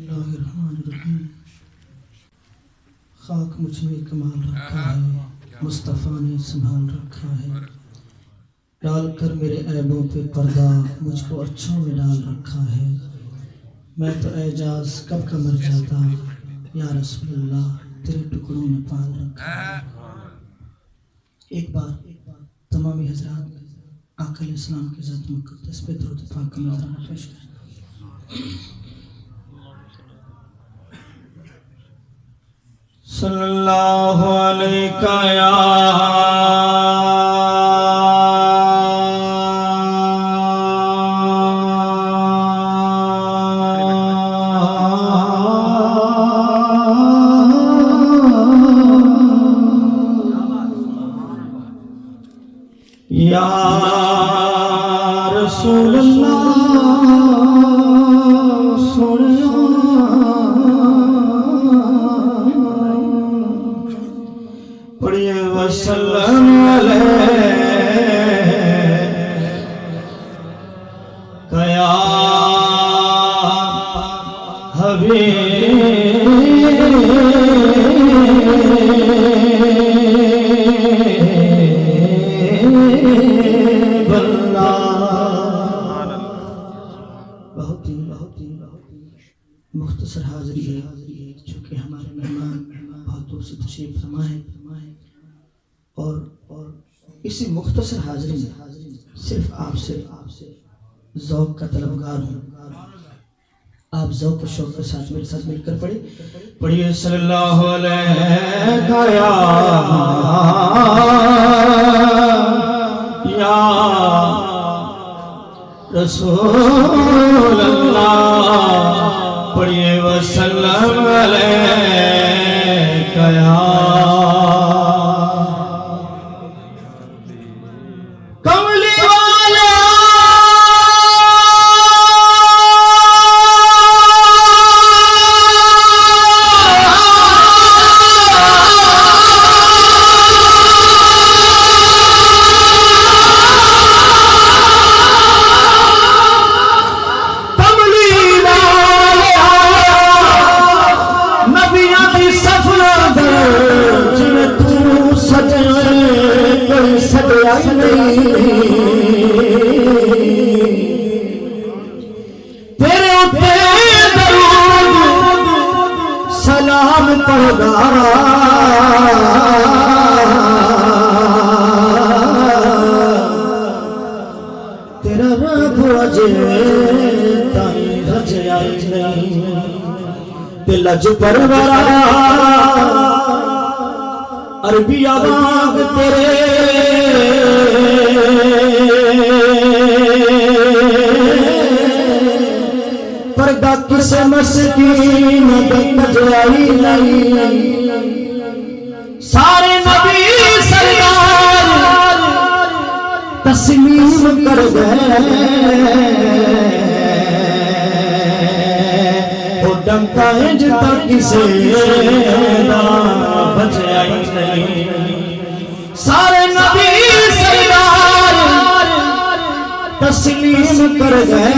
बिस्मिल्लाहिर्रहमानिर्रहीम। खाक मुझ में कमाल रखा है, मुस्तफ़ा ने संभाल रखा है। डाल कर मेरे ऐबों पे पर्दा मुझको अच्छों में डाल रखा है। मैं तो एजाज कब का मर जाता, या रसूलल्लाह तेरे टुकड़ों में पाल रखा है। एक बार तमामी हजरात आक़ा इस्लाम के ज़ात मुक़द्दस पे दरूद पाक का नज़राना पेश करें। सल्लल्लाहु अलैका या रसूलल्लाह पढ़िए वसल्लम अलैका या मुख्तसर हाज़री है, चूँकि हमारे मेहमान बहुत दूर से तशरीफ़ फरमा है और इसी मुख्तसर हाज़री में सिर्फ आपसे ज़ौक़ का तलबगार हूँ। आप ज़ौक़ और शौक़ के साथ मेरे साथ मिलकर पढ़िए सल्लल्लाहु अलैका या रसूलल्लाह पढ़िए वसल्लम अलैका या कमली वाले तेरे उत्ते दरूद सलाम पढ़दा तेरा रब अजे ताई रजया नहीं ते लज परवरा अरबिया वांग तेरे पर्दा किसे मस्कीन कजराई नहीं। सारे नबी सरदार तस्लीम कर गए वो डंका जिता किसे बचाई नहीं। सारे नबी सरदार तस्लीम कर गए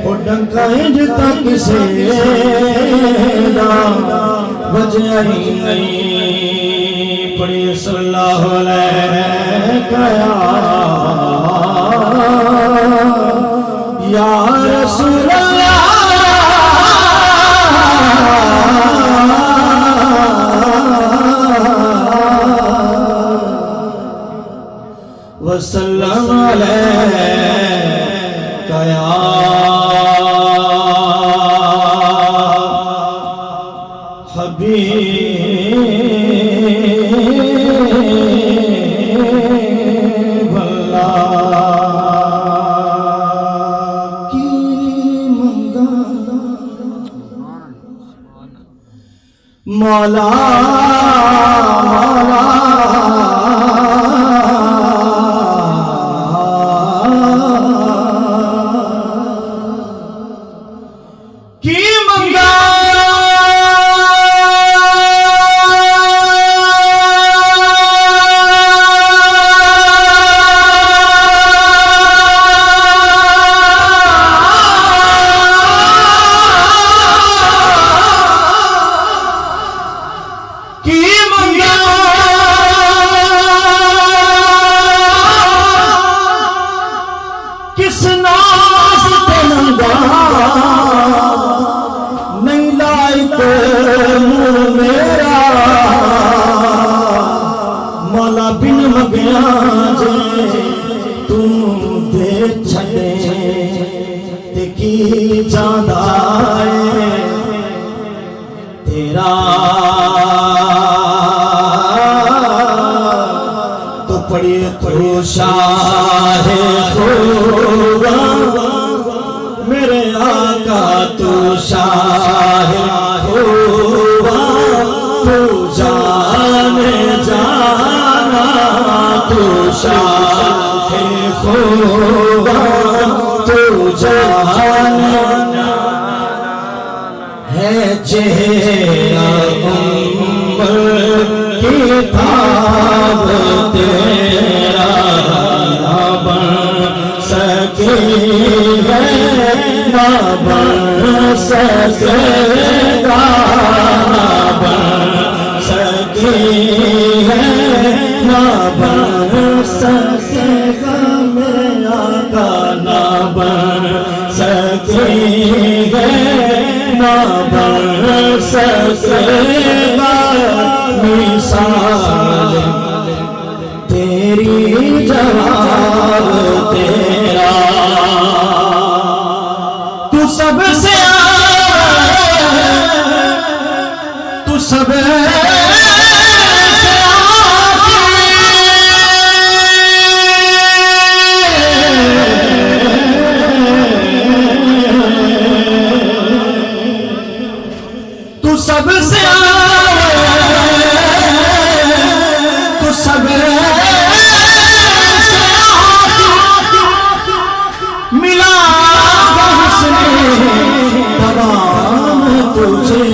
वो डंका जिता किसे बचाई नहीं। पढ़िए सल्लल्लाहु अलैका या रसूलल्लाह वसल्लम अलैका या हबीब अल्लाह की मंगा मौला मौला वास्ते नंगा नहीं लायक मुंह मेरा मौला बिन मगिया जे तू दे छड़े ते की जांदा है तेरा तो पड़े तो शाहे खुदा मेरे आका तू शाहे खुदा तू जाने जाना तू शाहे खुदा तू जाने है चेहरा उम्र किताब तेरा ना बन सके ना बन सकेगा ना बन सके ना बन सकेगा मेरे आका ना बन सकेगा ना बन सकेगा मिसाल तेरी जवाब तेरा तू सबसे तू सब सबसे तो सब मिला तमाम तुझे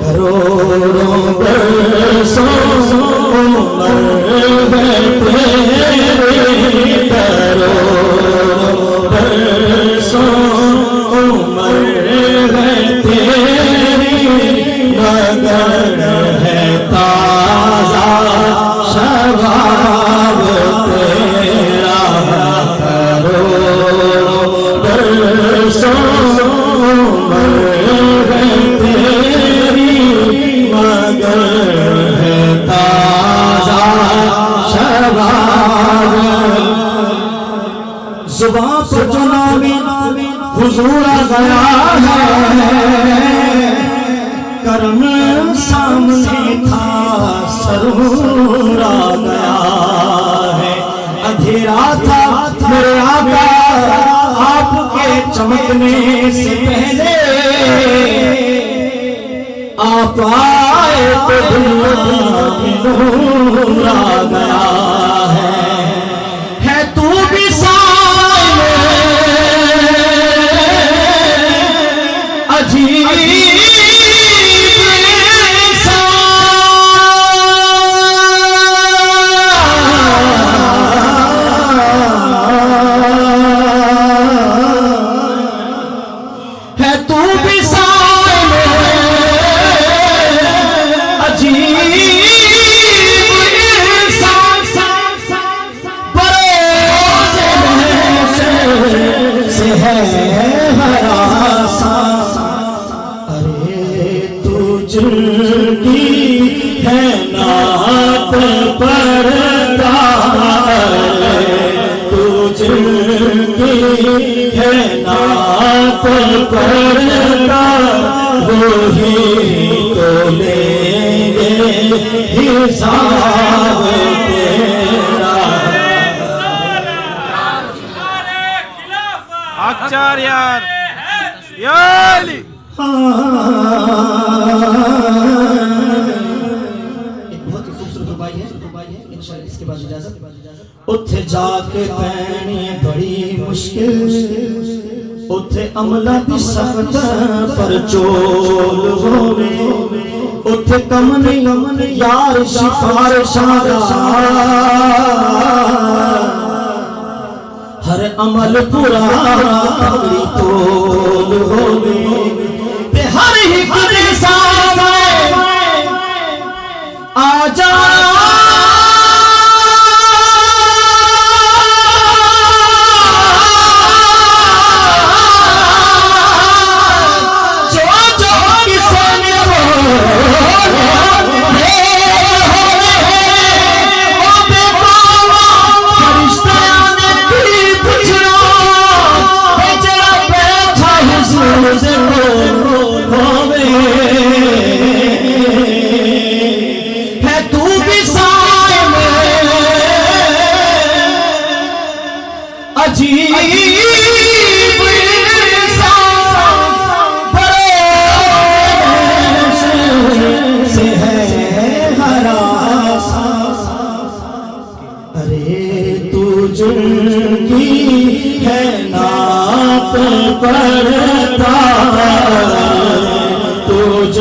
करोड़ों बरसों उम्र है तेरी करोड़ों बरसों उम्र है मगर है ताजा शबाब तेरा करोड़ों बरसों उम्र है तेरी मगर है ताजा शबाब जुबां पर जो नामी हुजूर आ गया है करम सामने था सरूर आ गया है अंधेरा था मेरे आका आपके चमकने से पहले आप आए तो दुनिया में नूर आ गया है तू भी सामने अजीब की है नात पड़ता तुझकी है नात पड़ता वही तो लेंगे हिसाब तेरा आचार्य बहुत ही खूबसूरत रुबाई है इंशाल्लाह इसके बाद इजाजत उथे जाके पैनी बड़ी मुश्किल उथे अमला दी सख्त पर चोल होवे उथे कम नहीं यार सिफारिशां दा हर अमल पूरा पकड़ी तोल होवे ते हर एक दे सामने आ जा पढ़ता तुझ